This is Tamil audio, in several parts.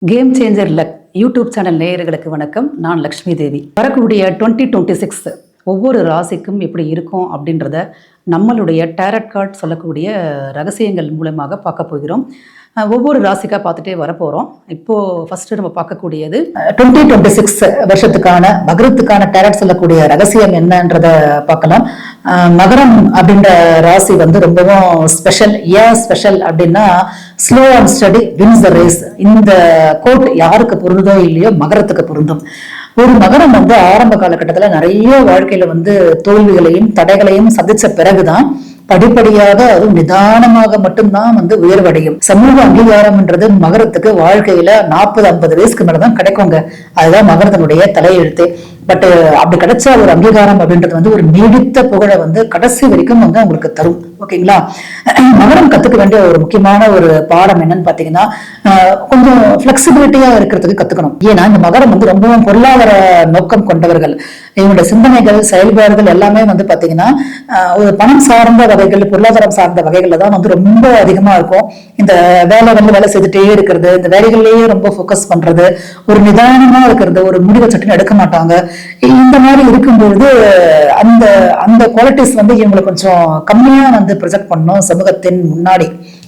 Game changer luck YouTube channel நேயர்களுக்கு வணக்கம். நான் லக்ஷ்மி தேவி. வரக்கூடிய 2026 ஒவ்வொரு ராசிக்கும் எப்படி இருக்கும் அப்படின்றத நம்மளுடைய டேரட் கார்ட் சொல்லக்கூடிய ரகசியங்கள் மூலமாக பார்க்க போகிறோம். ஒவ்வொரு ராசிக்காக பார்த்துட்டே வரப்போகிறோம். இப்போது ஃபஸ்ட்டு நம்ம பார்க்கக்கூடியது 2026 வருஷத்துக்கான மகரத்துக்கான டேரட் சொல்லக்கூடிய ரகசியம் என்னன்றதை பார்க்கலாம். மகரம் அப்படின்ற ராசி வந்து ரொம்பவும் ஸ்பெஷல். ஏன் ஸ்பெஷல் அப்படின்னா, slow and steady wins the race. இந்த கோட் யாருக்கு பொருந்தோ இல்லையோ மகரத்துக்கு பொருந்தும். ஒரு மகரம் வந்து ஆரம்ப காலகட்டத்தில் நிறைய வாழ்க்கையில வந்து தோல்விகளையும் தடைகளையும் சந்திச்ச பிறகுதான் படிப்படியாக அதுவும் நிதானமாக மட்டும்தான் வந்து உயர்வடையும். சமூக அங்கீகாரம்ன்றது மகரத்துக்கு வாழ்க்கையில 40-50 வயசுக்கு மேலதான் கிடைக்குங்க. அதுதான் மகரத்தினுடைய தலையெழுத்து. பட் அப்படி கிடைச்ச ஒரு அங்கீகாரம் அப்படின்றது வந்து ஒரு நீடித்த புகழை வந்து கடைசி வரைக்கும் வந்து அவங்களுக்கு தரும். ஓகேங்களா? மகரம் கத்துக்க வேண்டிய ஒரு முக்கியமான ஒரு பாடம் என்னன்னு பாத்தீங்கன்னா, கொஞ்சம் பிளெக்சிபிலிட்டியா இருக்கிறதுக்கு கத்துக்கணும். ஏன்னா இந்த மகரம் வந்து ரொம்பவும் பொருளாதார நோக்கம் கொண்டவர்கள். இவங்களுடைய சிந்தனைகள் செயல்பாடுகள் எல்லாமே வந்து பாத்தீங்கன்னா ஒரு பணம் சார்ந்த வகைகள், பொருளாதாரம் சார்ந்த வகைகள்ல தான் வந்து ரொம்ப அதிகமா இருக்கும். இந்த வேலை செய்துட்டே இருக்கிறது, இந்த வேலைகள்லயே ரொம்ப போக்கஸ் பண்றது, ஒரு நிதானமா இருக்கிறது, ஒரு முடிவை சட்டுன்னு எடுக்க மாட்டாங்க. இந்த மாதிரி இருக்கும்பொழுது அந்த அந்த குவாலிட்டிஸ் வந்து இவங்களை கொஞ்சம் கம்மியா வந்து ப்ரொஜெக்ட் பண்ணணும் சமூகத்தின் முன்னாடி.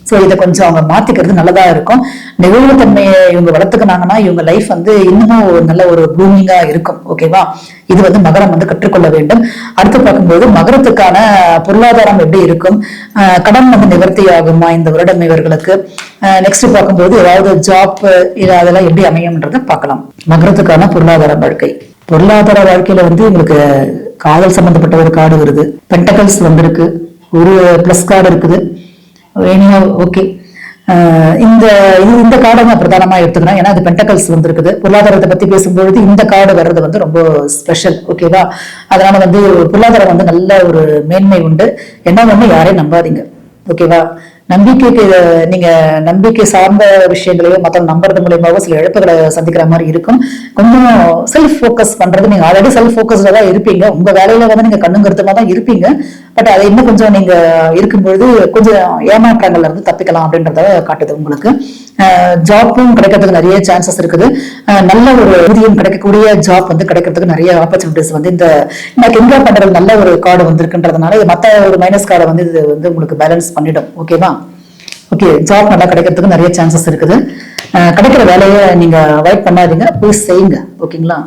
ஸோ இதை கொஞ்சம் அவங்க மாத்திக்கிறது நல்லதா இருக்கும். நெகிழ்வுத்தன்மையை இவங்க வளர்த்துக்கினாங்கன்னா இவங்க லைஃப் வந்து இன்னமும் நல்ல ஒரு ப்ளூமிங்கா இருக்கும். ஓகேவா? இது வந்து மகரம் வந்து கற்றுக்கொள்ள வேண்டும். அடுத்து பார்க்கும்போது மகரத்துக்கான பொருளாதாரம் எப்படி இருக்கும், கடன் வந்து நிவர்த்தி ஆகுமா இந்த வருடம் இவர்களுக்கு. நெக்ஸ்ட் பார்க்கும்போது ஏதாவது ஜாப் அதெல்லாம் எப்படி அமையும்ன்றத பார்க்கலாம். மகரத்துக்கான பொருளாதார வாழ்க்கை. பொருளாதார வாழ்க்கையில வந்து உங்களுக்கு காதல் சம்பந்தப்பட்ட ஒரு கார்டு வருது. பென்டகல்ஸ் வந்திருக்கு, ஒரு பிளஸ் கார்டு இருக்குது. ஓகே, இந்த கார்டை நான் பிரதானமா எடுத்துக்கிறேன். ஏன்னா அது பென்டகல்ஸ் வந்திருக்குது. பொருளாதாரத்தை பத்தி பேசும்பொழுது இந்த கார்டு வர்றது வந்து ரொம்ப ஸ்பெஷல். ஓகேவா? அதனால வந்து பொருளாதாரம் வந்து நல்ல ஒரு மேன்மை உண்டு. என்ன ஒண்ணு யாரையும் நம்பாதீங்க. ஓகேவா? நம்பிக்கைக்கு நீங்க நம்பிக்கை சார்ந்த விஷயங்களையோ மற்ற நம்புறது மூலியமாவோ சில இழப்புகளை சந்திக்கிற மாதிரி இருக்கும். கொஞ்சம் செல்ஃப் போக்கஸ் பண்றது, நீங்க ஆல்ரெடி செல்ஃப் போக்கஸ்ல தான் இருப்பீங்க. உங்க வேலையில வந்து நீங்க கண்ணும் கருத்துமா தான் இருப்பீங்க. பட் அதை இன்னும் கொஞ்சம் நீங்க இருக்கும்பொழுது கொஞ்சம் ஏமாற்றங்கள்ல இருந்து தப்பிக்கலாம் அப்படின்றத காட்டுது உங்களுக்கு. ஜாப்பும் கிடைக்கிறதுக்கு நிறைய சான்சஸ் இருக்குது. நல்ல ஒரு ஊதியம் கிடைக்கக்கூடிய ஜாப் வந்து கிடைக்கிறதுக்கு நிறைய ஆப்பர்ச்சுனிட்டிஸ் வந்து இந்த கெங்கா பண்றது நல்ல ஒரு கார்டு வந்திருக்குன்றதுனால மற்ற ஒரு மைனஸ் கார்டை வந்து இது வந்து உங்களுக்கு பேலன்ஸ் பண்ணிடும். ஓகேவா? ஓகே, ஜாப் நல்லா கிடைக்கிறதுக்கு நிறைய சான்சஸ் இருக்குது. கிடைக்கிற வேலையை நீங்க அவாய்ட் பண்ணாதீங்க, போய் செய்யுங்க. ஓகேங்களா?